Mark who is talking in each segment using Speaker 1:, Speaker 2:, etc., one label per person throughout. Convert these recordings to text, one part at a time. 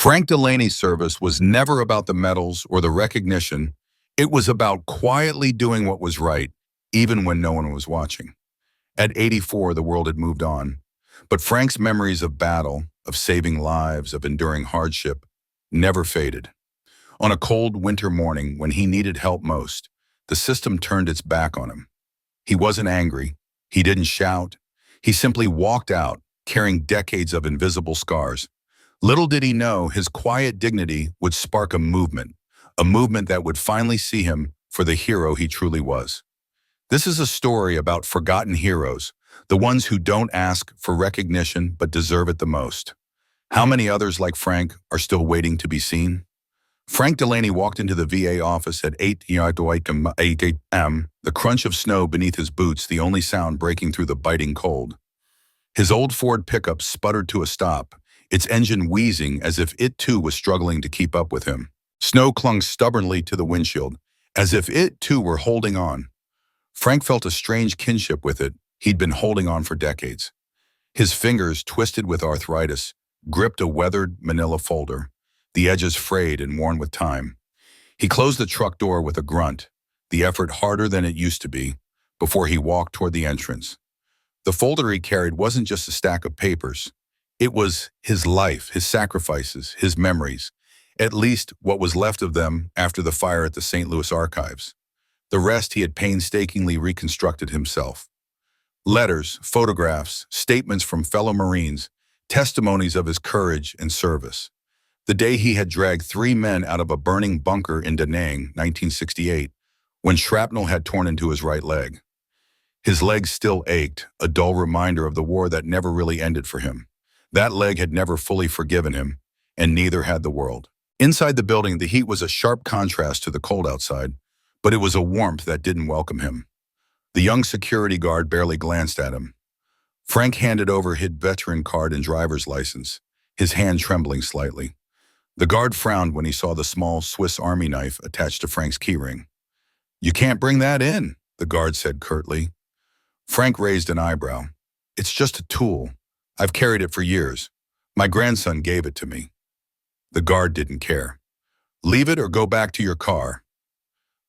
Speaker 1: Frank Delaney's service was never about the medals or the recognition. It was about quietly doing what was right, even when no one was watching. At 84, the world had moved on. But Frank's memories of battle, of saving lives, of enduring hardship, never faded. On a cold winter morning, when he needed help most, the system turned its back on him. He wasn't angry. He didn't shout. He simply walked out, carrying decades of invisible scars. Little did he know his quiet dignity would spark a movement that would finally see him for the hero he truly was. This is a story about forgotten heroes, the ones who don't ask for recognition but deserve it the most. How many others like Frank are still waiting to be seen? Frank Delaney walked into the VA office at 8 a.m., the crunch of snow beneath his boots the only sound breaking through the biting cold. His old Ford pickup sputtered to a stop, its engine wheezing as if it too was struggling to keep up with him. Snow clung stubbornly to the windshield, as if it too were holding on. Frank felt a strange kinship with it he'd been holding on for decades. His fingers, twisted with arthritis, gripped a weathered manila folder, the edges frayed and worn with time. He closed the truck door with a grunt, the effort harder than it used to be, before he walked toward the entrance. The folder he carried wasn't just a stack of papers. It was his life, his sacrifices, his memories, at least what was left of them after the fire at the St. Louis archives. The rest he had painstakingly reconstructed himself. Letters, photographs, statements from fellow Marines, testimonies of his courage and service. The day he had dragged 3 men out of a burning bunker in Da Nang, 1968, when shrapnel had torn into his right leg. His leg still ached, a dull reminder of the war that never really ended for him. That leg had never fully forgiven him, and neither had the world. Inside the building, the heat was a sharp contrast to the cold outside, but it was a warmth that didn't welcome him. The young security guard barely glanced at him. Frank handed over his veteran card and driver's license, his hand trembling slightly. The guard frowned when he saw the small Swiss Army knife attached to Frank's keyring. "You can't bring that in," the guard said curtly. Frank raised an eyebrow. "It's just a tool. I've carried it for years. My grandson gave it to me." The guard didn't care. "Leave it or go back to your car."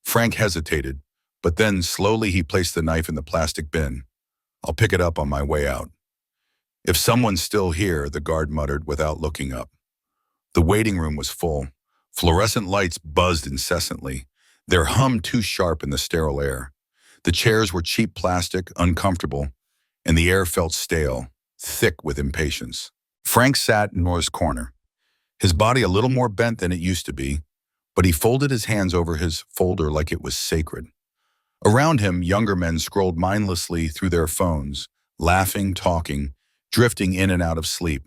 Speaker 1: Frank hesitated, but then slowly he placed the knife in the plastic bin. "I'll pick it up on my way out." "If someone's still here," the guard muttered without looking up. The waiting room was full. Fluorescent lights buzzed incessantly, their hum too sharp in the sterile air. The chairs were cheap plastic, uncomfortable, and the air felt stale, thick with impatience. Frank sat in his corner, his body a little more bent than it used to be, but he folded his hands over his folder like it was sacred. Around him, younger men scrolled mindlessly through their phones, laughing, talking, drifting in and out of sleep.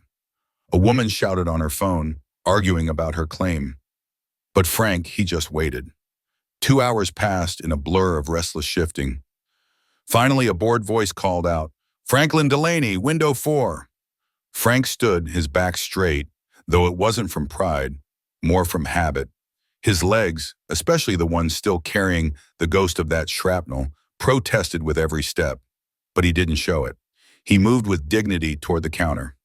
Speaker 1: A woman shouted on her phone, arguing about her claim. But Frank, he just waited. 2 hours passed in a blur of restless shifting. Finally, a bored voice called out, "Franklin Delaney, window 4. Frank stood, his back straight, though it wasn't from pride, more from habit. His legs, especially the ones still carrying the ghost of that shrapnel, protested with every step, but he didn't show it. He moved with dignity toward the counter.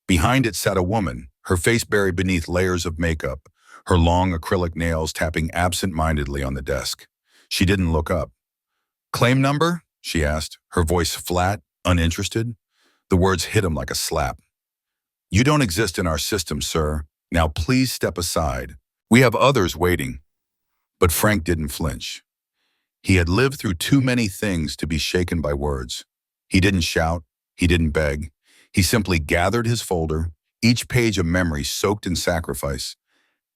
Speaker 1: Behind it sat a woman, her face buried beneath layers of makeup, her long acrylic nails tapping absent-mindedly on the desk. She didn't look up. "Claim number?" she asked, her voice flat, uninterested. The words hit him like a slap. "You don't exist in our system, sir. Now please step aside. We have others waiting." But Frank didn't flinch. He had lived through too many things to be shaken by words. He didn't shout. He didn't beg. He simply gathered his folder, each page a memory soaked in sacrifice,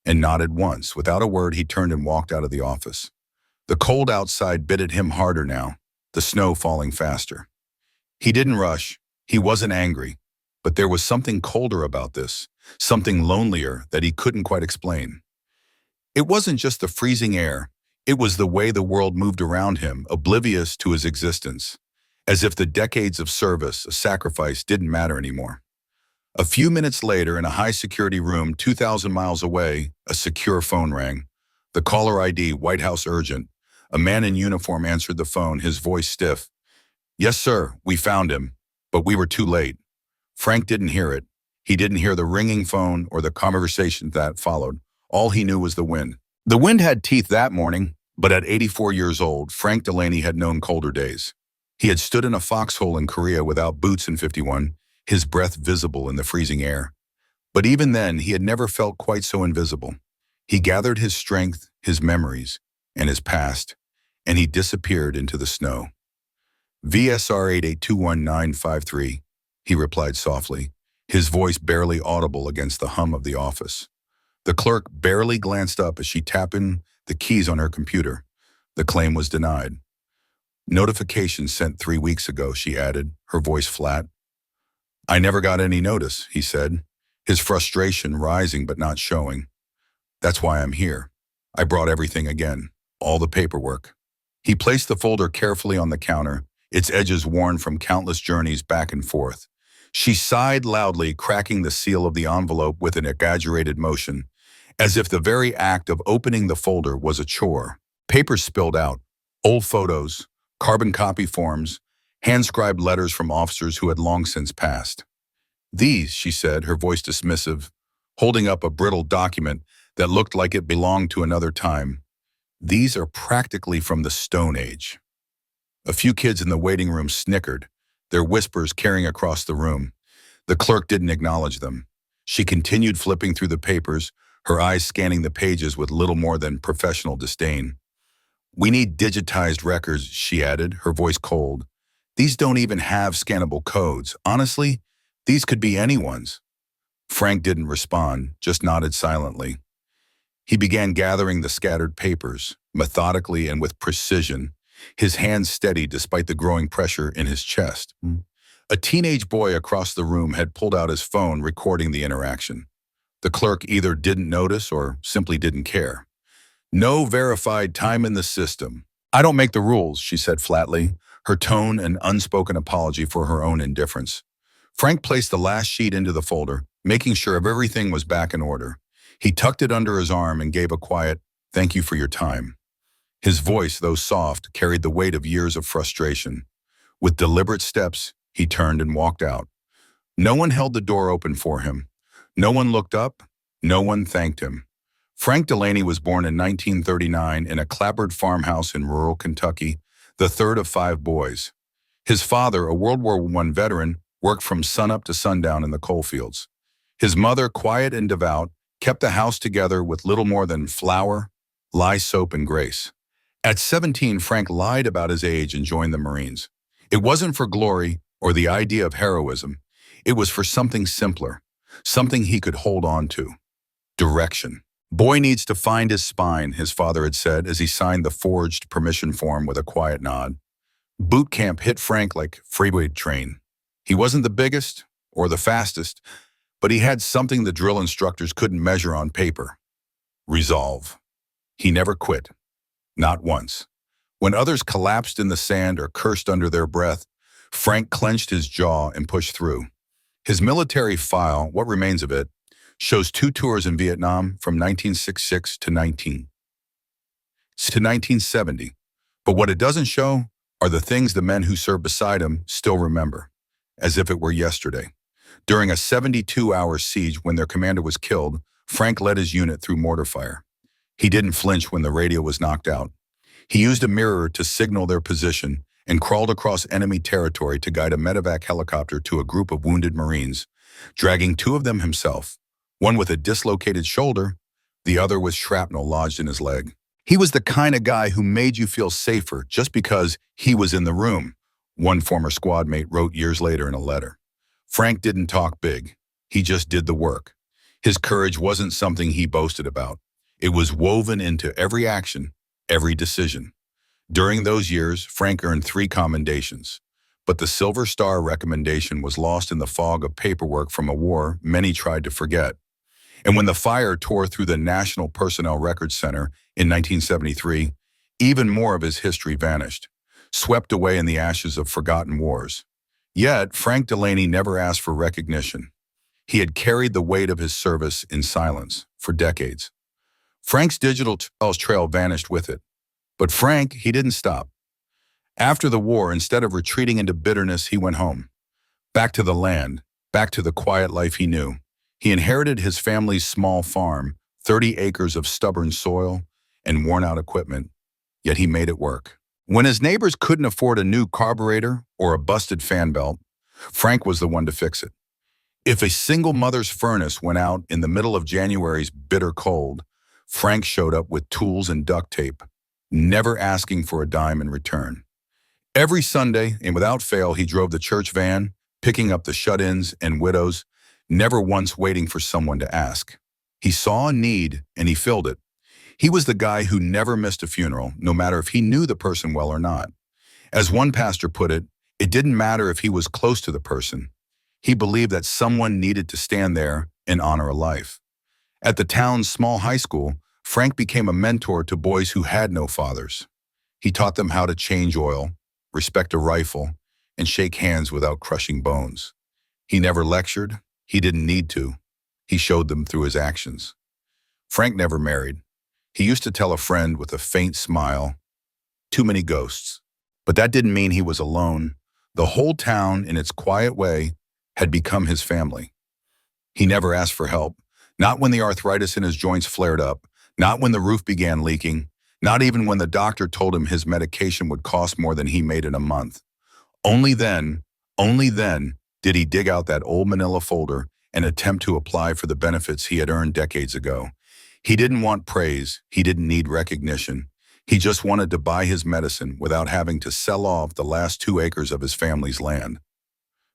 Speaker 1: and nodded once. Without a word, he turned and walked out of the office. The cold outside bit at him harder now, the snow falling faster. He didn't rush. He wasn't angry. But there was something colder about this, something lonelier that he couldn't quite explain. It wasn't just the freezing air. It was the way the world moved around him, oblivious to his existence, as if the decades of service, a sacrifice, didn't matter anymore. A few minutes later, in a high-security room 2,000 miles away, a secure phone rang. The caller ID, White House urgent. A man in uniform answered the phone, his voice stiff. "Yes, sir, we found him, but we were too late." Frank didn't hear it. He didn't hear the ringing phone or the conversation that followed. All he knew was the wind. The wind had teeth that morning, but at 84 years old, Frank Delaney had known colder days. He had stood in a foxhole in Korea without boots in '51, his breath visible in the freezing air. But even then, he had never felt quite so invisible. He gathered his strength, his memories, and his past, and he disappeared into the snow. VSR 8821953, he replied softly, his voice barely audible against the hum of the office. The clerk barely glanced up as she tapped in the keys on her computer. The claim was denied. Notification sent 3 weeks ago, she added, her voice flat. I never got any notice, he said, his frustration rising but not showing. That's why I'm here. I brought everything again, all the paperwork. He placed the folder carefully on the counter, its edges worn from countless journeys back and forth. She sighed loudly, cracking the seal of the envelope with an exaggerated motion, as if the very act of opening the folder was a chore. Papers spilled out, old photos, carbon copy forms, hand-scribed letters from officers who had long since passed. These, she said, her voice dismissive, holding up a brittle document that looked like it belonged to another time. These are practically from the Stone Age. A few kids in the waiting room snickered, their whispers carrying across the room. The clerk didn't acknowledge them. She continued flipping through the papers, her eyes scanning the pages with little more than professional disdain. We need digitized records, she added, her voice cold. These don't even have scannable codes. Honestly, these could be anyone's. Frank didn't respond, just nodded silently. He began gathering the scattered papers, methodically and with precision, his hands steady despite the growing pressure in his chest. A teenage boy across the room had pulled out his phone, recording the interaction. The clerk either didn't notice or simply didn't care. No verified time in the system. I don't make the rules, she said flatly, her tone an unspoken apology for her own indifference. Frank placed the last sheet into the folder, making sure everything was back in order. He tucked it under his arm and gave a quiet, "Thank you for your time." His voice, though soft, carried the weight of years of frustration. With deliberate steps, he turned and walked out. No one held the door open for him. No one looked up. No one thanked him. Frank Delaney was born in 1939 in a clapboard farmhouse in rural Kentucky, the third of 5 boys. His father, a World War I veteran, worked from sunup to sundown in the coalfields. His mother, quiet and devout, kept the house together with little more than flour, lye soap, and grace. At 17, Frank lied about his age and joined the Marines. It wasn't for glory or the idea of heroism. It was for something simpler, something he could hold on to. Direction. Boy needs to find his spine, his father had said as he signed the forged permission form with a quiet nod. Boot camp hit Frank like freeway train. He wasn't the biggest or the fastest, but he had something the drill instructors couldn't measure on paper. Resolve. He never quit. Not once. When others collapsed in the sand or cursed under their breath, Frank clenched his jaw and pushed through. His military file, what remains of it, shows 2 tours in Vietnam from 1966 to 1970. But what it doesn't show are the things the men who served beside him still remember, as if it were yesterday. During a 72-hour siege when their commander was killed, Frank led his unit through mortar fire. He didn't flinch when the radio was knocked out. He used a mirror to signal their position and crawled across enemy territory to guide a medevac helicopter to a group of wounded Marines, dragging 2 of them himself, one with a dislocated shoulder, the other with shrapnel lodged in his leg. He was the kind of guy who made you feel safer just because he was in the room, one former squad mate wrote years later in a letter. Frank didn't talk big. He just did the work. His courage wasn't something he boasted about. It was woven into every action, every decision. During those years, Frank earned 3 commendations, but the Silver Star recommendation was lost in the fog of paperwork from a war many tried to forget. And when the fire tore through the National Personnel Records Center in 1973, even more of his history vanished, swept away in the ashes of forgotten wars. Yet, Frank Delaney never asked for recognition. He had carried the weight of his service in silence for decades. Frank's digital trail vanished with it. But Frank, he didn't stop. After the war, instead of retreating into bitterness, he went home. Back to the land, back to the quiet life he knew. He inherited his family's small farm, 30 acres of stubborn soil and worn-out equipment, yet he made it work. When his neighbors couldn't afford a new carburetor or a busted fan belt, Frank was the one to fix it. If a single mother's furnace went out in the middle of January's bitter cold, Frank showed up with tools and duct tape, never asking for a dime in return. Every Sunday, and without fail, he drove the church van, picking up the shut-ins and widows, never once waiting for someone to ask. He saw a need, and he filled it. He was the guy who never missed a funeral, no matter if he knew the person well or not. As one pastor put it, it didn't matter if he was close to the person. He believed that someone needed to stand there and honor a life. At the town's small high school, Frank became a mentor to boys who had no fathers. He taught them how to change oil, respect a rifle, and shake hands without crushing bones. He never lectured. He didn't need to. He showed them through his actions. Frank never married. He used to tell a friend with a faint smile, "Too many ghosts." But that didn't mean he was alone. The whole town, in its quiet way, had become his family. He never asked for help, not when the arthritis in his joints flared up, not when the roof began leaking, not even when the doctor told him his medication would cost more than he made in a month. Only then did he dig out that old manila folder and attempt to apply for the benefits he had earned decades ago. He didn't want praise. He didn't need recognition. He just wanted to buy his medicine without having to sell off the last 2 acres of his family's land.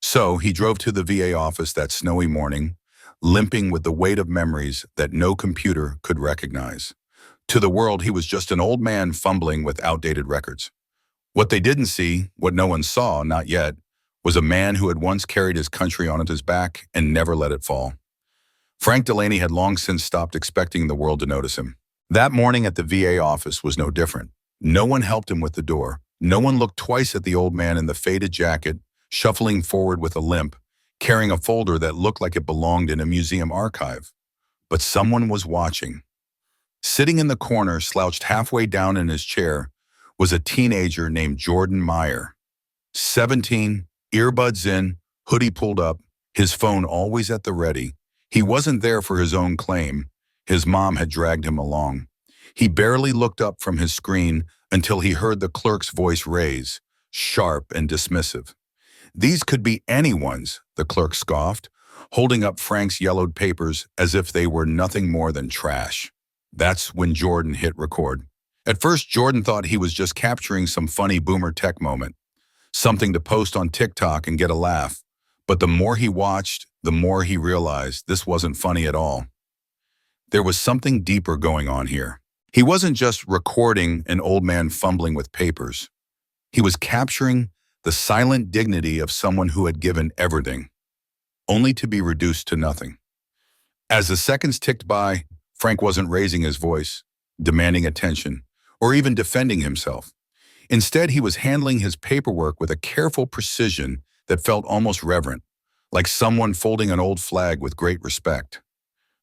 Speaker 1: So he drove to the VA office that snowy morning, limping with the weight of memories that no computer could recognize. To the world, he was just an old man fumbling with outdated records. What they didn't see, what no one saw, not yet, was a man who had once carried his country on his back and never let it fall. Frank Delaney had long since stopped expecting the world to notice him. That morning at the VA office was no different. No one helped him with the door. No one looked twice at the old man in the faded jacket, shuffling forward with a limp, carrying a folder that looked like it belonged in a museum archive. But someone was watching. Sitting in the corner, slouched halfway down in his chair, was a teenager named Jordan Meyer. 17, earbuds in, hoodie pulled up, his phone always at the ready. He wasn't there for his own claim. His mom had dragged him along. He barely looked up from his screen until he heard the clerk's voice raise, sharp and dismissive. "These could be anyone's," the clerk scoffed, holding up Frank's yellowed papers as if they were nothing more than trash. That's when Jordan hit record. At first, Jordan thought he was just capturing some funny boomer tech moment, something to post on TikTok and get a laugh. But the more he watched, the more he realized this wasn't funny at all. There was something deeper going on here. He wasn't just recording an old man fumbling with papers. He was capturing the silent dignity of someone who had given everything, only to be reduced to nothing. As the seconds ticked by, Frank wasn't raising his voice, demanding attention, or even defending himself. Instead, he was handling his paperwork with a careful precision that felt almost reverent, like someone folding an old flag with great respect.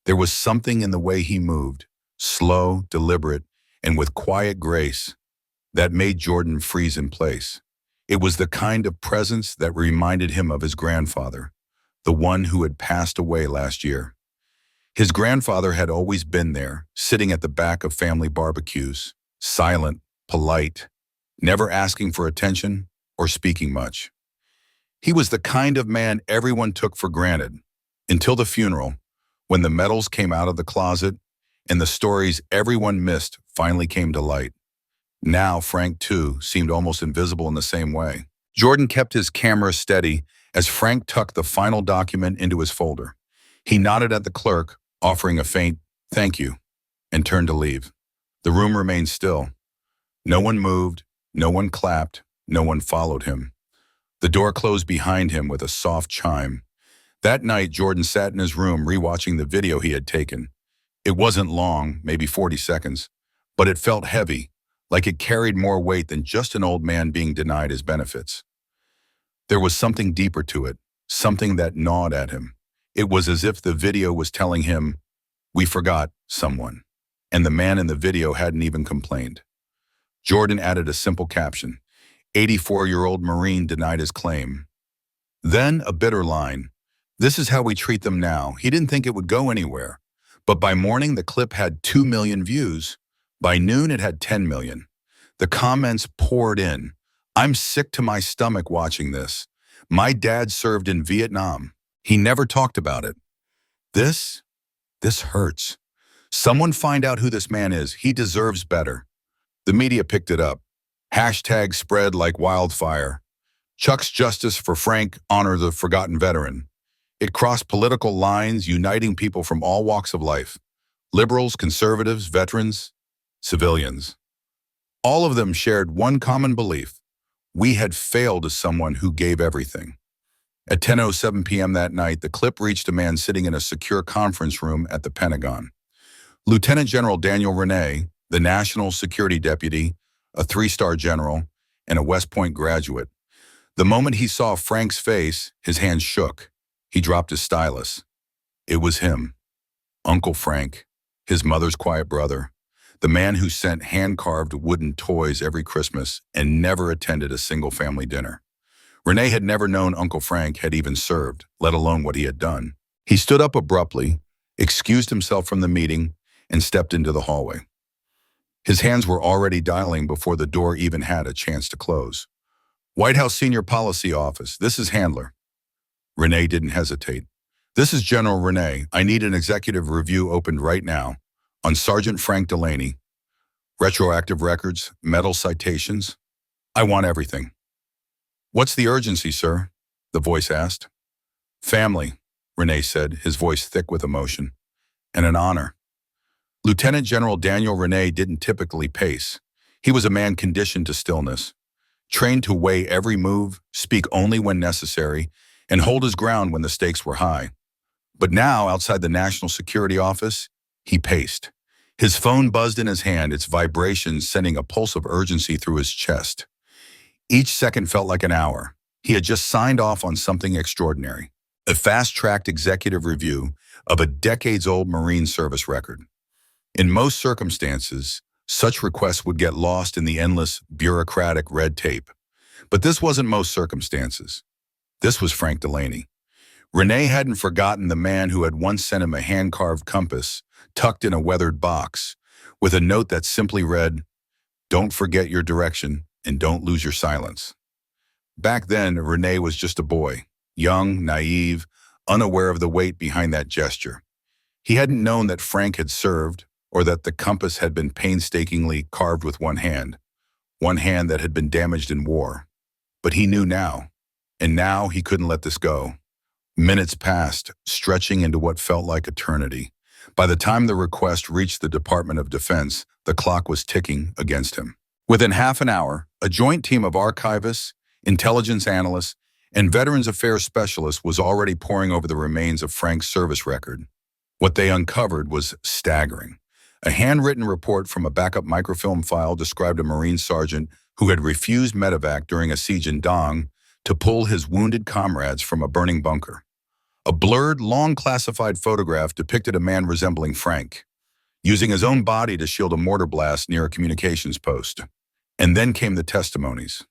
Speaker 1: There was something in the way he moved, slow, deliberate, and with quiet grace, that made Jordan freeze in place. It was the kind of presence that reminded him of his grandfather, the one who had passed away last year. His grandfather had always been there, sitting at the back of family barbecues, silent, polite, never asking for attention or speaking much. He was the kind of man everyone took for granted, until the funeral, when the medals came out of the closet and the stories everyone missed finally came to light. Now Frank, too, seemed almost invisible in the same way. Jordan kept his camera steady as Frank tucked the final document into his folder. He nodded at the clerk, offering a faint "thank you," and turned to leave. The room remained still. No one moved, no one clapped, no one followed him. The door closed behind him with a soft chime. That night, Jordan sat in his room rewatching the video he had taken. It wasn't long, maybe 40 seconds, but it felt heavy, like it carried more weight than just an old man being denied his benefits. There was something deeper to it, something that gnawed at him. It was as if the video was telling him, "We forgot someone," and the man in the video hadn't even complained. Jordan added a simple caption, "84-year-old Marine denied his claim." Then a bitter line, This is how we treat them now. He didn't think it would go anywhere. But by morning, the clip had 2 million views. By noon, it had 10 million. The comments poured in. I'm sick to my stomach watching this. My dad served in Vietnam. He never talked about it. This hurts. Someone find out who this man is. He deserves better. The media picked it up. Hashtag spread like wildfire. Chuck's Justice for Frank, honor the forgotten veteran. It crossed political lines, uniting people from all walks of life. Liberals, conservatives, veterans, civilians. All of them shared one common belief. We had failed as someone who gave everything. At 10:07 p.m. that night, the clip reached a man sitting in a secure conference room at the Pentagon. Lieutenant General Daniel Renee, the National Security Deputy, a 3-star general, and a West Point graduate. The moment he saw Frank's face, his hands shook. He dropped his stylus. It was him, Uncle Frank, his mother's quiet brother, the man who sent hand-carved wooden toys every Christmas and never attended a single family dinner. Renee had never known Uncle Frank had even served, let alone what he had done. He stood up abruptly, excused himself from the meeting, and stepped into the hallway. His hands were already dialing before the door even had a chance to close. White House Senior Policy Office, this is Handler. Renee didn't hesitate. This is General Renee. I need an executive review opened right now on Sergeant Frank Delaney. Retroactive records, medal citations. I want everything. What's the urgency, sir? The voice asked. Family, Renee said, his voice thick with emotion. And an honor. Lieutenant General Daniel Renee didn't typically pace. He was a man conditioned to stillness, trained to weigh every move, speak only when necessary, and hold his ground when the stakes were high. But now, outside the National Security Office, he paced. His phone buzzed in his hand, its vibrations sending a pulse of urgency through his chest. Each second felt like an hour. He had just signed off on something extraordinary, a fast-tracked executive review of a decades-old Marine service record. In most circumstances, such requests would get lost in the endless bureaucratic red tape. But this wasn't most circumstances. This was Frank Delaney. Renee hadn't forgotten the man who had once sent him a hand-carved compass tucked in a weathered box with a note that simply read, "Don't forget your direction and don't lose your silence." Back then, Renee was just a boy, young, naive, unaware of the weight behind that gesture. He hadn't known that Frank had served or that the compass had been painstakingly carved with one hand that had been damaged in war. But he knew now. And now he couldn't let this go. Minutes passed, stretching into what felt like eternity. By the time the request reached the Department of Defense, the clock was ticking against him. Within half an hour, a joint team of archivists, intelligence analysts, and Veterans Affairs specialists was already poring over the remains of Frank's service record. What they uncovered was staggering. A handwritten report from a backup microfilm file described a Marine sergeant who had refused medevac during a siege in Dong to pull his wounded comrades from a burning bunker. A blurred, long-classified photograph depicted a man resembling Frank, using his own body to shield a mortar blast near a communications post. And then came the testimonies.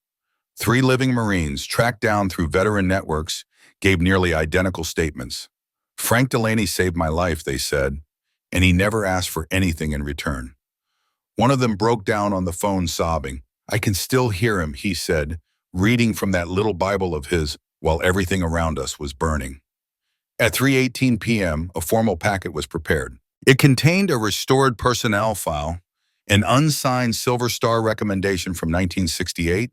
Speaker 1: 3 living Marines, tracked down through veteran networks, gave nearly identical statements. Frank Delaney saved my life, they said, and he never asked for anything in return. One of them broke down on the phone sobbing. I can still hear him, he said, reading from that little Bible of his while everything around us was burning. At 3:18 p.m., a formal packet was prepared. It contained a restored personnel file, an unsigned Silver Star recommendation from 1968,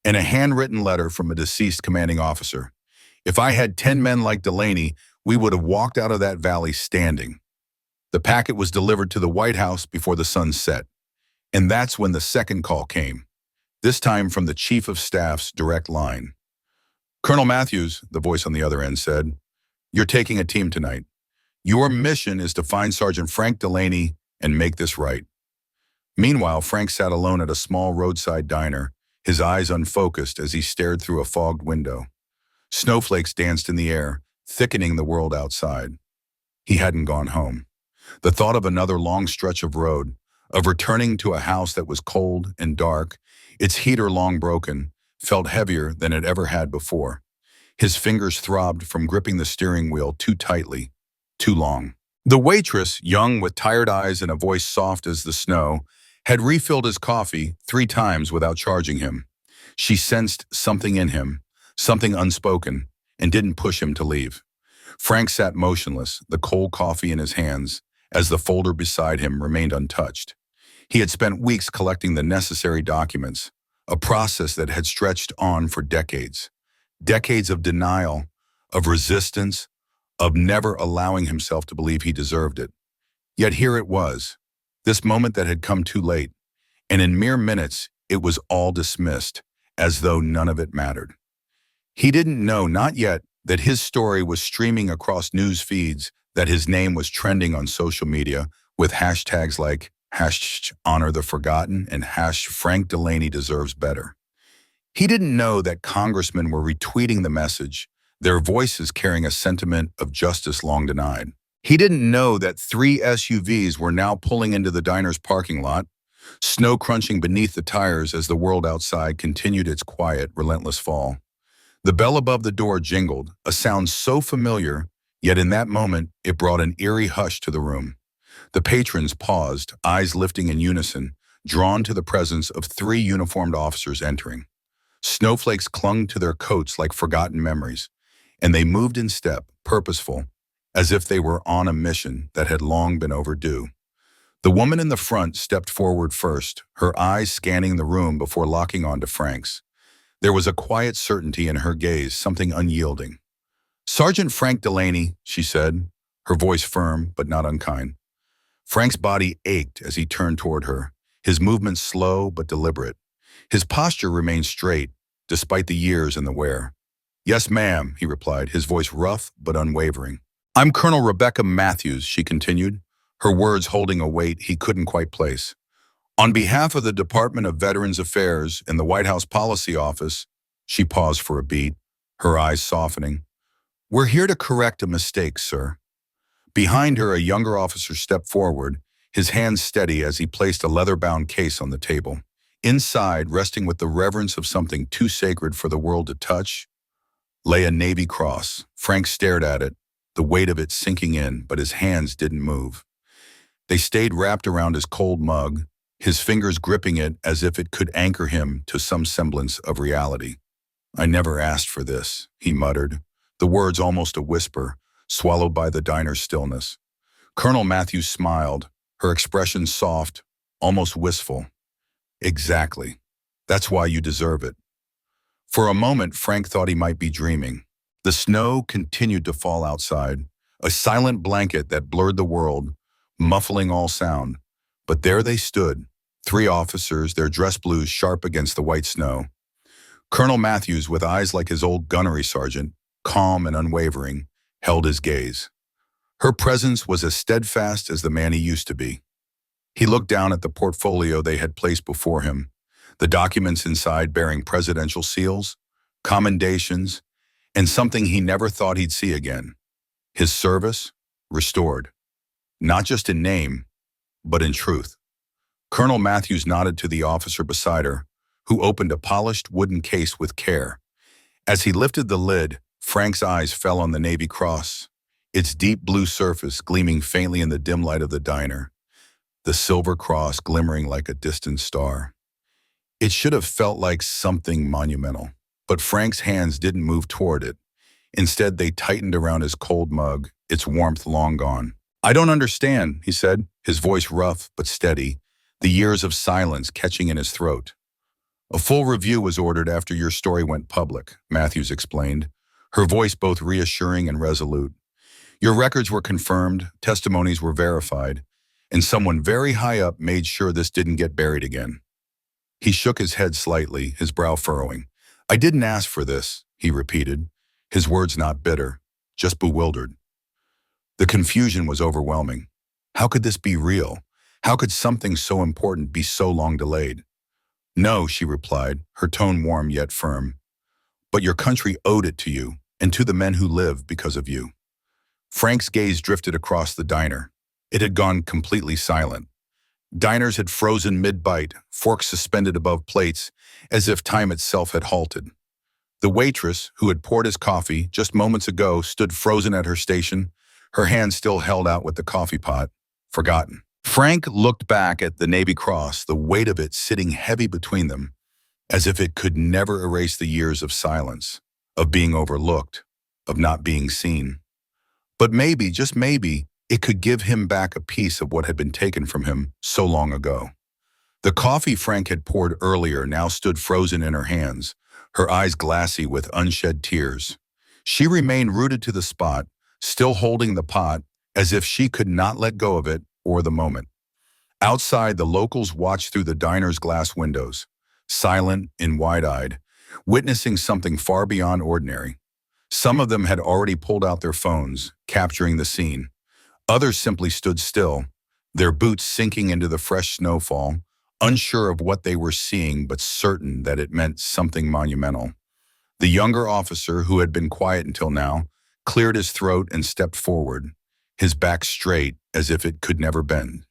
Speaker 1: and a handwritten letter from a deceased commanding officer. If I had 10 men like Delaney, we would have walked out of that valley standing. The packet was delivered to the White House before the sun set. And that's when the second call came, this time from the Chief of Staff's direct line. Colonel Matthews, the voice on the other end said, "You're taking a team tonight. Your mission is to find Sergeant Frank Delaney and make this right." Meanwhile, Frank sat alone at a small roadside diner, his eyes unfocused as he stared through a fogged window. Snowflakes danced in the air, thickening the world outside. He hadn't gone home. The thought of another long stretch of road, of returning to a house that was cold and dark, its heater long broken, felt heavier than it ever had before. His fingers throbbed from gripping the steering wheel too tightly, too long. The waitress, young with tired eyes and a voice soft as the snow, had refilled his coffee 3 times without charging him. She sensed something in him, something unspoken, and didn't push him to leave. Frank sat motionless, the cold coffee in his hands, as the folder beside him remained untouched. He had spent weeks collecting the necessary documents, a process that had stretched on for decades. Decades of denial, of resistance, of never allowing himself to believe he deserved it. Yet here it was, this moment that had come too late, and in mere minutes it was all dismissed, as though none of it mattered. He didn't know, not yet, that his story was streaming across news feeds, that his name was trending on social media with hashtags like #honor the forgotten and #Frank Delaney deserves better. He didn't know that congressmen were retweeting the message, their voices carrying a sentiment of justice long denied. He didn't know that 3 SUVs were now pulling into the diner's parking lot, snow crunching beneath the tires as the world outside continued its quiet, relentless fall. The bell above the door jingled, a sound so familiar, yet in that moment it brought an eerie hush to the room. The patrons paused, eyes lifting in unison, drawn to the presence of 3 uniformed officers entering. Snowflakes clung to their coats like forgotten memories, and they moved in step, purposeful, as if they were on a mission that had long been overdue. The woman in the front stepped forward first, her eyes scanning the room before locking onto Frank's. There was a quiet certainty in her gaze, something unyielding. "Sergeant Frank Delaney," she said, her voice firm but not unkind. Frank's body ached as he turned toward her, his movements slow but deliberate. His posture remained straight, despite the years and the wear. "Yes, ma'am," he replied, his voice rough but unwavering. "I'm Colonel Rebecca Matthews," she continued, her words holding a weight he couldn't quite place. "On behalf of the Department of Veterans Affairs and the White House Policy Office," she paused for a beat, her eyes softening. "We're here to correct a mistake, sir." Behind her, a younger officer stepped forward, his hands steady as he placed a leather-bound case on the table. Inside, resting with the reverence of something too sacred for the world to touch, lay a Navy cross. Frank stared at it, the weight of it sinking in, but his hands didn't move. They stayed wrapped around his cold mug, his fingers gripping it as if it could anchor him to some semblance of reality. "I never asked for this," he muttered, the words almost a whisper, swallowed by the diner's stillness. Colonel Matthews smiled, her expression soft, almost wistful. "Exactly. That's why you deserve it." For a moment, Frank thought he might be dreaming. The snow continued to fall outside, a silent blanket that blurred the world, muffling all sound. But there they stood, 3 officers, their dress blues sharp against the white snow. Colonel Matthews, with eyes like his old gunnery sergeant, calm and unwavering, held his gaze. Her presence was as steadfast as the man he used to be. He looked down at the portfolio they had placed before him, the documents inside bearing presidential seals, commendations, and something he never thought he'd see again. His service restored, not just in name, but in truth. Colonel Matthews nodded to the officer beside her, who opened a polished wooden case with care. As he lifted the lid, Frank's eyes fell on the Navy cross, its deep blue surface gleaming faintly in the dim light of the diner, the silver cross glimmering like a distant star. It should have felt like something monumental, but Frank's hands didn't move toward it. Instead, they tightened around his cold mug, its warmth long gone. "I don't understand," he said, his voice rough but steady, the years of silence catching in his throat. "A full review was ordered after your story went public," Matthews explained, her voice both reassuring and resolute. "Your records were confirmed, testimonies were verified, and someone very high up made sure this didn't get buried again." He shook his head slightly, his brow furrowing. "I didn't ask for this," he repeated, his words not bitter, just bewildered. The confusion was overwhelming. How could this be real? How could something so important be so long delayed? "No," she replied, her tone warm yet firm. "But your country owed it to you, and to the men who live because of you." Frank's gaze drifted across the diner. It had gone completely silent. Diners had frozen mid-bite, forks suspended above plates, as if time itself had halted. The waitress, who had poured his coffee just moments ago, stood frozen at her station, her hand still held out with the coffee pot, forgotten. Frank looked back at the Navy Cross, the weight of it sitting heavy between them, as if it could never erase the years of silence, of being overlooked, of not being seen. But maybe, just maybe, it could give him back a piece of what had been taken from him so long ago. The coffee Frank had poured earlier now stood frozen in her hands, her eyes glassy with unshed tears. She remained rooted to the spot, still holding the pot, as if she could not let go of it or the moment. Outside, the locals watched through the diner's glass windows, silent and wide-eyed, witnessing something far beyond ordinary. Some of them had already pulled out their phones, capturing the scene. Others simply stood still, their boots sinking into the fresh snowfall, unsure of what they were seeing but certain that it meant something monumental. The younger officer, who had been quiet until now, cleared his throat and stepped forward, his back straight as if it could never bend.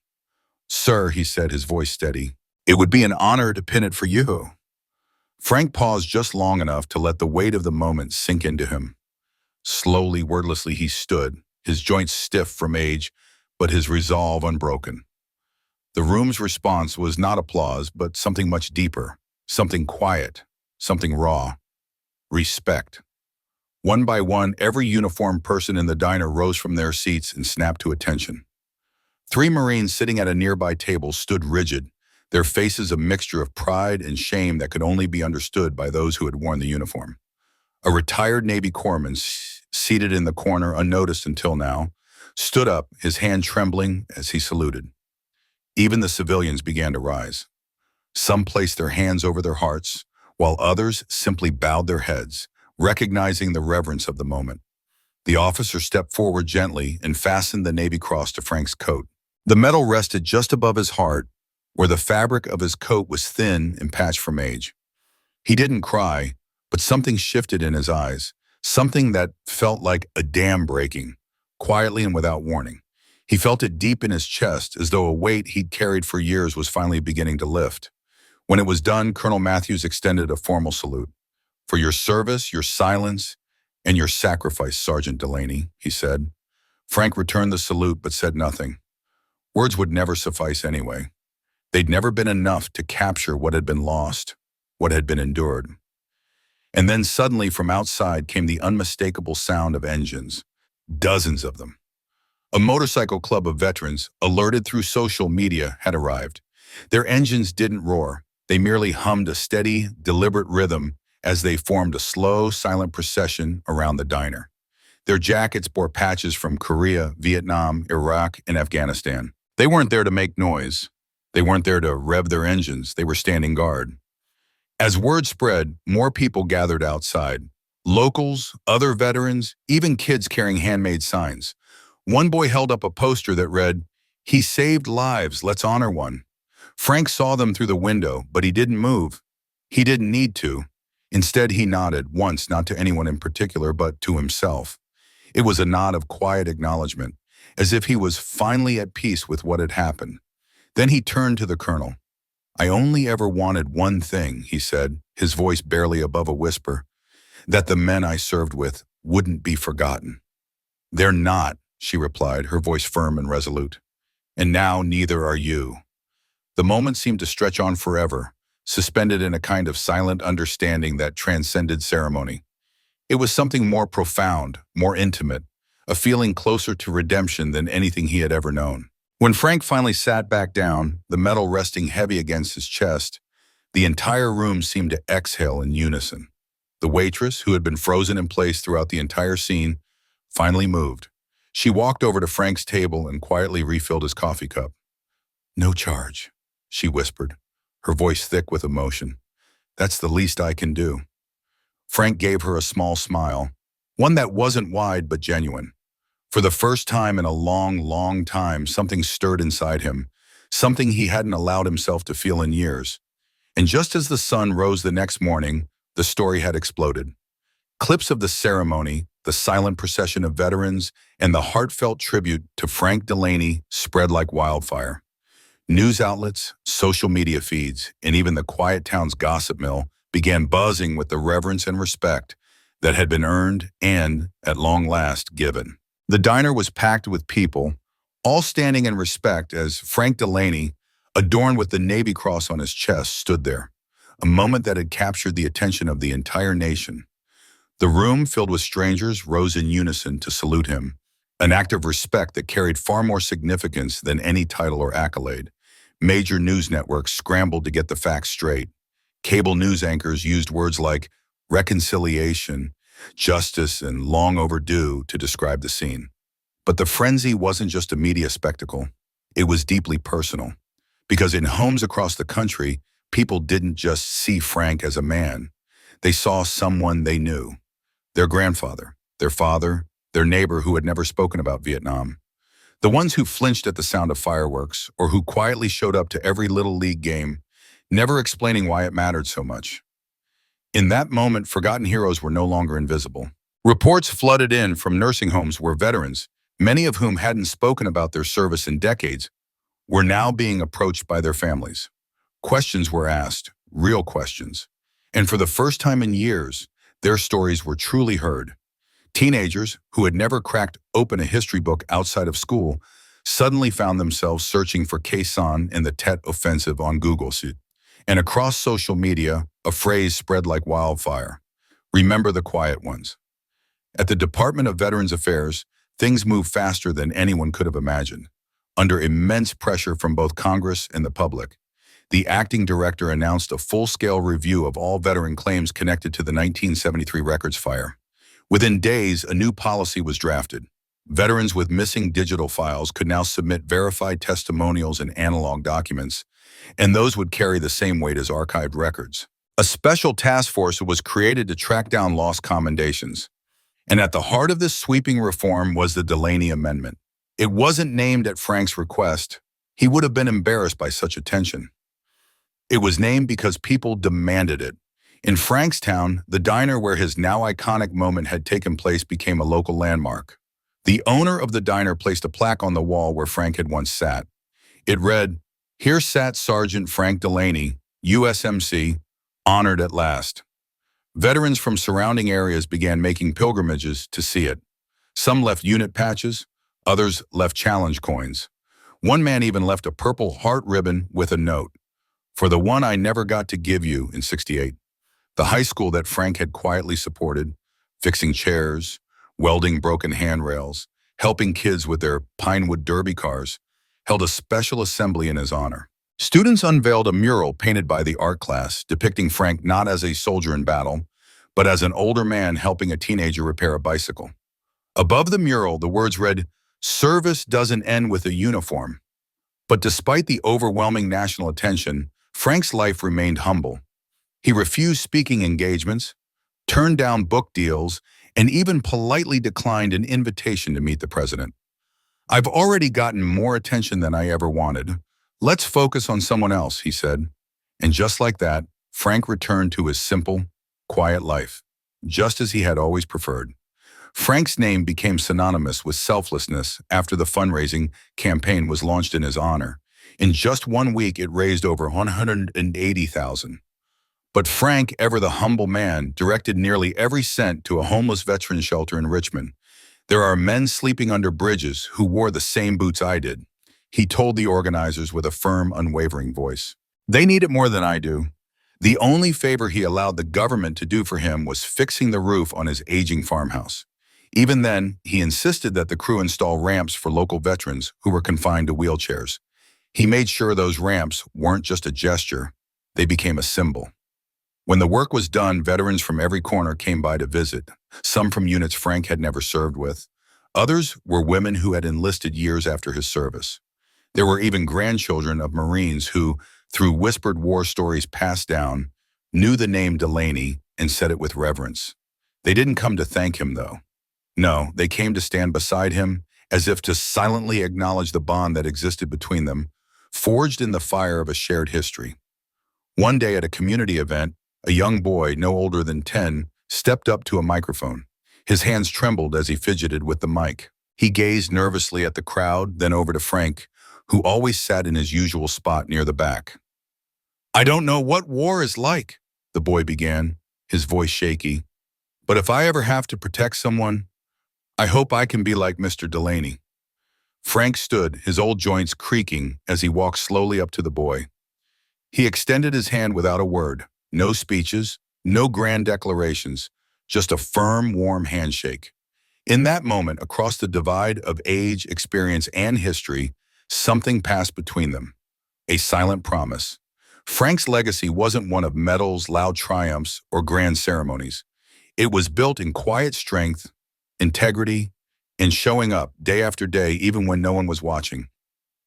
Speaker 1: "Sir," he said, his voice steady, "it would be an honor to pin it for you." Frank paused just long enough to let the weight of the moment sink into him. Slowly, wordlessly, he stood, his joints stiff from age, but his resolve unbroken. The room's response was not applause, but something much deeper, something quiet, something raw. Respect. One by one, every uniformed person in the diner rose from their seats and snapped to attention. 3 Marines sitting at a nearby table stood rigid, their faces a mixture of pride and shame that could only be understood by those who had worn the uniform. A retired Navy corpsman, seated in the corner unnoticed until now, stood up, his hand trembling as he saluted. Even the civilians began to rise. Some placed their hands over their hearts, while others simply bowed their heads, recognizing the reverence of the moment. The officer stepped forward gently and fastened the Navy Cross to Frank's coat. The metal rested just above his heart, where the fabric of his coat was thin and patched from age. He didn't cry, but something shifted in his eyes, something that felt like a dam breaking, quietly and without warning. He felt it deep in his chest, as though a weight he'd carried for years was finally beginning to lift. When it was done, Colonel Matthews extended a formal salute. "For your service, your silence, and your sacrifice, Sergeant Delaney," he said. Frank returned the salute but said nothing. Words would never suffice anyway. They'd never been enough to capture what had been lost, what had been endured. And then suddenly from outside came the unmistakable sound of engines, dozens of them. A motorcycle club of veterans, alerted through social media, had arrived. Their engines didn't roar. They merely hummed a steady, deliberate rhythm as they formed a slow, silent procession around the diner. Their jackets bore patches from Korea, Vietnam, Iraq, and Afghanistan. They weren't there to make noise. They weren't there to rev their engines. They were standing guard. As word spread, more people gathered outside. Locals, other veterans, even kids carrying handmade signs. One boy held up a poster that read, "He saved lives, let's honor one." Frank saw them through the window, but he didn't move. He didn't need to. Instead, he nodded, once not to anyone in particular, but to himself. It was a nod of quiet acknowledgement, as if he was finally at peace with what had happened. Then he turned to the colonel. "I only ever wanted one thing," he said, his voice barely above a whisper, "that the men I served with wouldn't be forgotten." "They're not," she replied, her voice firm and resolute. "And now neither are you." The moment seemed to stretch on forever, suspended in a kind of silent understanding that transcended ceremony. It was something more profound, more intimate, a feeling closer to redemption than anything he had ever known. When Frank finally sat back down, the metal resting heavy against his chest, the entire room seemed to exhale in unison. The waitress, who had been frozen in place throughout the entire scene, finally moved. She walked over to Frank's table and quietly refilled his coffee cup. "No charge," she whispered, her voice thick with emotion. "That's the least I can do." Frank gave her a small smile, one that wasn't wide but genuine. For the first time in a long, long time, something stirred inside him, something he hadn't allowed himself to feel in years. And just as the sun rose the next morning, the story had exploded. Clips of the ceremony, the silent procession of veterans, and the heartfelt tribute to Frank Delaney spread like wildfire. News outlets, social media feeds, and even the quiet town's gossip mill began buzzing with the reverence and respect that had been earned and, at long last, given. The diner was packed with people, all standing in respect as Frank Delaney, adorned with the Navy Cross on his chest, stood there, a moment that had captured the attention of the entire nation. The room, filled with strangers, rose in unison to salute him, an act of respect that carried far more significance than any title or accolade. Major news networks scrambled to get the facts straight. Cable news anchors used words like reconciliation, justice, and long overdue to describe the scene. But the frenzy wasn't just a media spectacle. It was deeply personal. Because in homes across the country, people didn't just see Frank as a man. They saw someone they knew. Their grandfather, their father, their neighbor who had never spoken about Vietnam. The ones who flinched at the sound of fireworks or who quietly showed up to every Little League game, never explaining why it mattered so much. In that moment, forgotten heroes were no longer invisible. Reports flooded in from nursing homes where veterans, many of whom hadn't spoken about their service in decades, were now being approached by their families. Questions were asked, real questions. And for the first time in years, their stories were truly heard. Teenagers who had never cracked open a history book outside of school suddenly found themselves searching for Khe Sanh and the Tet Offensive on Google. And across social media, a phrase spread like wildfire. Remember the quiet ones. At the Department of Veterans Affairs, things moved faster than anyone could have imagined. Under immense pressure from both Congress and the public, the acting director announced a full-scale review of all veteran claims connected to the 1973 records fire. Within days, a new policy was drafted. Veterans with missing digital files could now submit verified testimonials and analog documents, and those would carry the same weight as archived records. A special task force was created to track down lost commendations. And at the heart of this sweeping reform was the Delaney Amendment. It wasn't named at Frank's request. He would have been embarrassed by such attention. It was named because people demanded it. In Frankstown, the diner where his now iconic moment had taken place became a local landmark. The owner of the diner placed a plaque on the wall where Frank had once sat. It read, "Here sat Sergeant Frank Delaney, USMC, honored at last." Veterans from surrounding areas began making pilgrimages to see it. Some left unit patches, others left challenge coins. One man even left a purple heart ribbon with a note, "For the one I never got to give you in '68. The high school that Frank had quietly supported, fixing chairs, welding broken handrails, helping kids with their Pinewood Derby cars, held a special assembly in his honor. Students unveiled a mural painted by the art class depicting Frank not as a soldier in battle, but as an older man helping a teenager repair a bicycle. Above the mural, the words read, "Service doesn't end with a uniform." But despite the overwhelming national attention, Frank's life remained humble. He refused speaking engagements, turned down book deals, and even politely declined an invitation to meet the president. "I've already gotten more attention than I ever wanted. Let's focus on someone else," he said. And just like that, Frank returned to his simple, quiet life, just as he had always preferred. Frank's name became synonymous with selflessness after the fundraising campaign was launched in his honor. In just 1 week, it raised over $180,000. But Frank, ever the humble man, directed nearly every cent to a homeless veteran shelter in Richmond. "There are men sleeping under bridges who wore the same boots I did," he told the organizers with a firm, unwavering voice. "They need it more than I do." The only favor he allowed the government to do for him was fixing the roof on his aging farmhouse. Even then, he insisted that the crew install ramps for local veterans who were confined to wheelchairs. He made sure those ramps weren't just a gesture, they became a symbol. When the work was done, veterans from every corner came by to visit, some from units Frank had never served with. Others were women who had enlisted years after his service. There were even grandchildren of Marines who, through whispered war stories passed down, knew the name Delaney and said it with reverence. They didn't come to thank him, though. No, they came to stand beside him, as if to silently acknowledge the bond that existed between them, forged in the fire of a shared history. One day at a community event, a young boy, no older than 10, stepped up to a microphone. His hands trembled as he fidgeted with the mic. He gazed nervously at the crowd, then over to Frank, who always sat in his usual spot near the back. "I don't know what war is like," the boy began, his voice shaky. But if I ever have to protect someone, I hope I can be like Mr. Delaney. Frank stood, his old joints creaking as he walked slowly up to the boy. He extended his hand without a word, no speeches, no grand declarations, just a firm, warm handshake. In that moment, across the divide of age, experience, and history, something passed between them, a silent promise. Frank's legacy wasn't one of medals, loud triumphs, or grand ceremonies. It was built in quiet strength, integrity, and showing up day after day, even when no one was watching.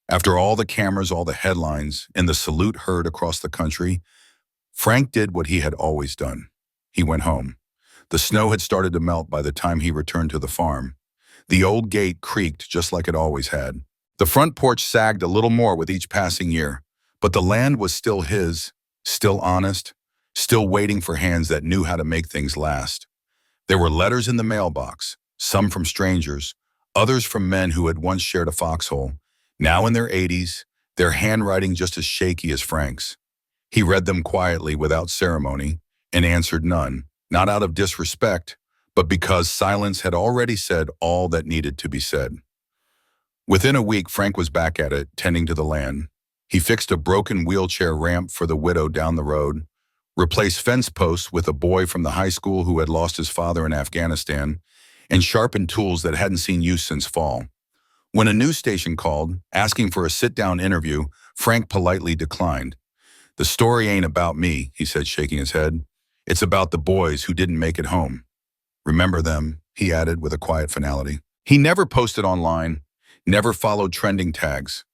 Speaker 1: After all the cameras, all the headlines, and the salute heard across the country, Frank did what he had always done. He went home. The snow had started to melt by the time he returned to the farm. The old gate creaked just like it always had. The front porch sagged a little more with each passing year, but the land was still his, still honest, still waiting for hands that knew how to make things last. There were letters in the mailbox, some from strangers, others from men who had once shared a foxhole, now in their 80s, their handwriting just as shaky as Frank's. He read them quietly without ceremony and answered none, not out of disrespect, but because silence had already said all that needed to be said. Within a week, Frank was back at it, tending to the land. He fixed a broken wheelchair ramp for the widow down the road, replaced fence posts with a boy from the high school who had lost his father in Afghanistan, and sharpened tools that hadn't seen use since fall. When a news station called, asking for a sit-down interview, Frank politely declined. "The story ain't about me," he said, shaking his head. "It's about the boys who didn't make it home. Remember them," he added with a quiet finality. He never posted online, never followed trending tags.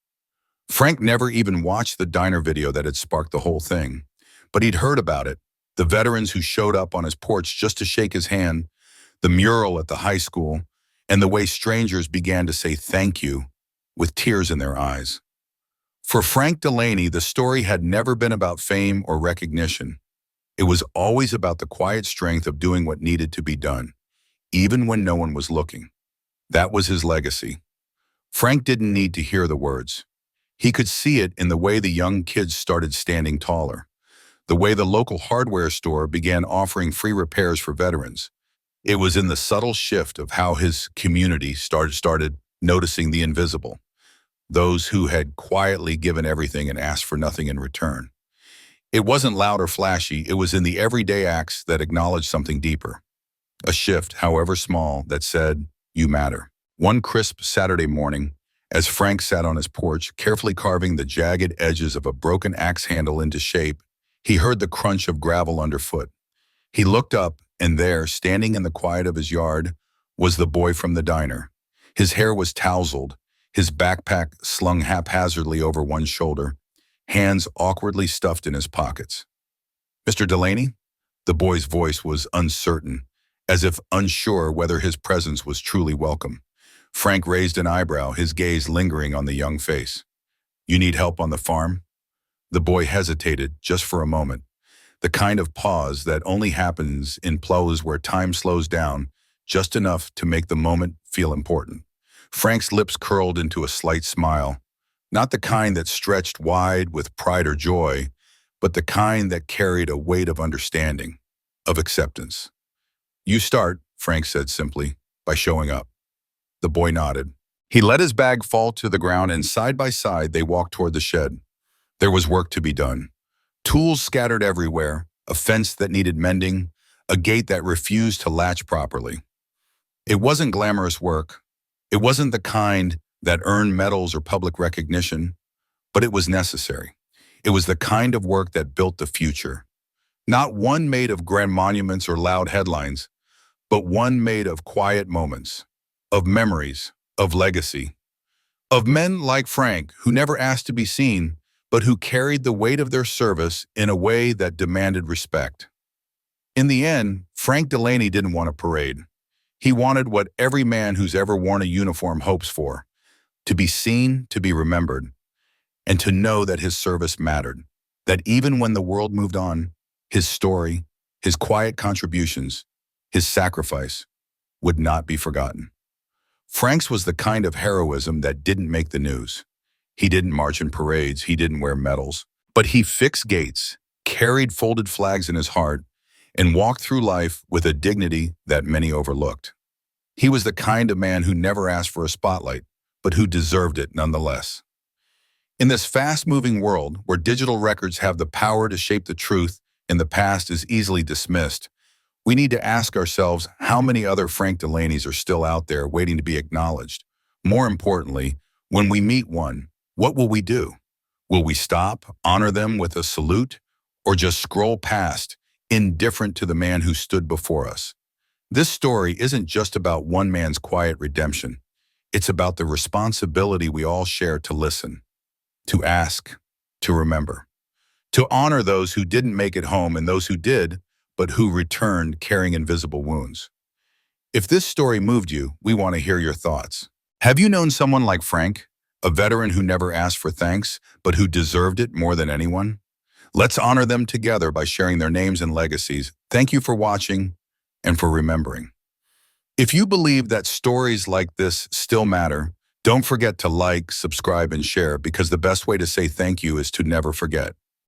Speaker 1: Frank never even watched the diner video that had sparked the whole thing. But he'd heard about it, the veterans who showed up on his porch just to shake his hand, the mural at the high school, and the way strangers began to say thank you with tears in their eyes. For Frank Delaney, the story had never been about fame or recognition. It was always about the quiet strength of doing what needed to be done, even when no one was looking. That was his legacy. Frank didn't need to hear the words. He could see it in the way the young kids started standing taller, the way the local hardware store began offering free repairs for veterans. It was in the subtle shift of how his community started noticing the invisible, those who had quietly given everything and asked for nothing in return. It wasn't loud or flashy, it was in the everyday acts that acknowledged something deeper. A shift, however small, that said, "You matter." One crisp Saturday morning, as Frank sat on his porch, carefully carving the jagged edges of a broken axe handle into shape, he heard the crunch of gravel underfoot. He looked up, and there, standing in the quiet of his yard, was the boy from the diner. His hair was tousled, his backpack slung haphazardly over one shoulder, hands awkwardly stuffed in his pockets. "Mr. Delaney?" The boy's voice was uncertain, as if unsure whether his presence was truly welcome. Frank raised an eyebrow, his gaze lingering on the young face. "You need help on the farm?" The boy hesitated just for a moment, the kind of pause that only happens in plays where time slows down just enough to make the moment feel important. Frank's lips curled into a slight smile, not the kind that stretched wide with pride or joy, but the kind that carried a weight of understanding, of acceptance. "You start," Frank said simply, "by showing up." The boy nodded. He let his bag fall to the ground, and side by side they walked toward the shed. There was work to be done. Tools scattered everywhere, a fence that needed mending, a gate that refused to latch properly. It wasn't glamorous work. It wasn't the kind that earned medals or public recognition, but it was necessary. It was the kind of work that built the future. Not one made of grand monuments or loud headlines, but one made of quiet moments, of memories, of legacy, of men like Frank who never asked to be seen, but who carried the weight of their service in a way that demanded respect. In the end, Frank Delaney didn't want a parade. He wanted what every man who's ever worn a uniform hopes for: to be seen, to be remembered, and to know that his service mattered, that even when the world moved on, his story, his quiet contributions, his sacrifice would not be forgotten. Frank's was the kind of heroism that didn't make the news. He didn't march in parades, he didn't wear medals, but he fixed gates, carried folded flags in his heart, and walked through life with a dignity that many overlooked. He was the kind of man who never asked for a spotlight, but who deserved it nonetheless. In this fast-moving world where digital records have the power to shape the truth and the past is easily dismissed, we need to ask ourselves how many other Frank Delaneys are still out there waiting to be acknowledged. More importantly, when we meet one, what will we do? Will we stop, honor them with a salute, or just scroll past, indifferent to the man who stood before us? This story isn't just about one man's quiet redemption. It's about the responsibility we all share to listen, to ask, to remember, to honor those who didn't make it home and those who did, but who returned carrying invisible wounds. If this story moved you, we want to hear your thoughts. Have you known someone like Frank, a veteran who never asked for thanks, but who deserved it more than anyone? Let's honor them together by sharing their names and legacies. Thank you for watching and for remembering. If you believe that stories like this still matter, don't forget to like, subscribe, and share, because the best way to say thank you is to never forget.